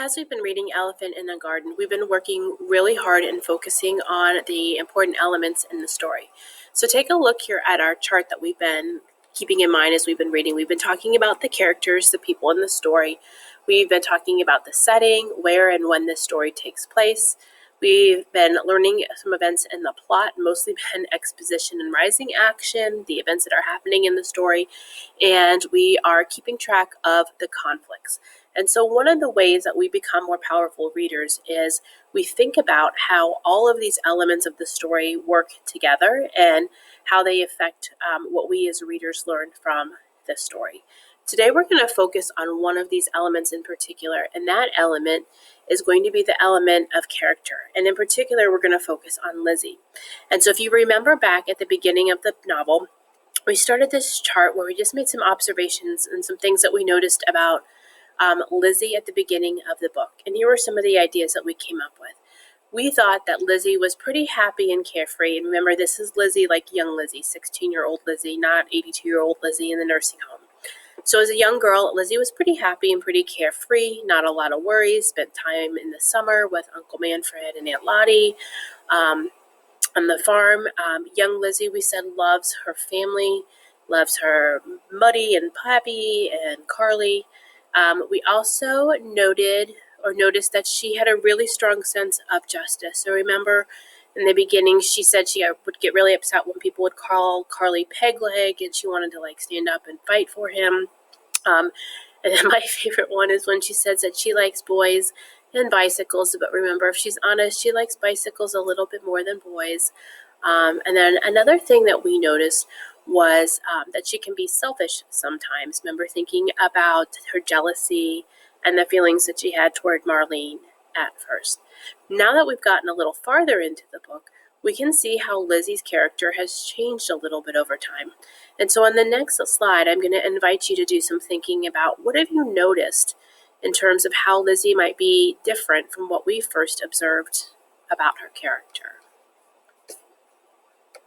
As we've been reading Elephant in the Garden, we've been working really hard and focusing on the important elements in the story. So take a look here at our chart that we've been keeping in mind as we've been reading. We've been talking about the characters, the people in the story. We've been talking about the setting, where and when this story takes place. We've been learning some events in the plot, mostly been exposition and rising action, the events that are happening in the story, and we are keeping track of the conflicts. And so one of the ways that we become more powerful readers is we think about how all of these elements of the story work together and how they affect what we as readers learn from the story. Today we're going to focus on one of these elements in particular, and that element is going to be the element of character. And in particular, we're going to focus on Lizzie. And so if you remember back at the beginning of the novel, we started this chart where we just made some observations and some things that we noticed about Lizzie at the beginning of the book. And here were some of the ideas that we came up with. We thought that Lizzie was pretty happy and carefree. And remember, this is Lizzie, like young Lizzie, 16-year-old Lizzie, not 82-year-old Lizzie in the nursing home. So as a young girl, Lizzie was pretty happy and pretty carefree, not a lot of worries, spent time in the summer with Uncle Manfred and Aunt Lottie on the farm. Young Lizzie, we said, loves her family, loves her Muddy and Pappy and Carly. We also noticed that she had a really strong sense of justice. So remember, in the beginning, she said she would get really upset when people would call Carly Pegleg, and she wanted to stand up and fight for him. And then my favorite one is when she says that she likes boys and bicycles, but remember, if she's honest, she likes bicycles a little bit more than boys. And then another thing that we noticed was that she can be selfish sometimes. Remember, thinking about her jealousy and the feelings that she had toward Marlene at first. Now that we've gotten a little farther into the book, we can see how Lizzie's character has changed a little bit over time. And so on the next slide, I'm going to invite you to do some thinking about what have you noticed in terms of how Lizzie might be different from what we first observed about her character.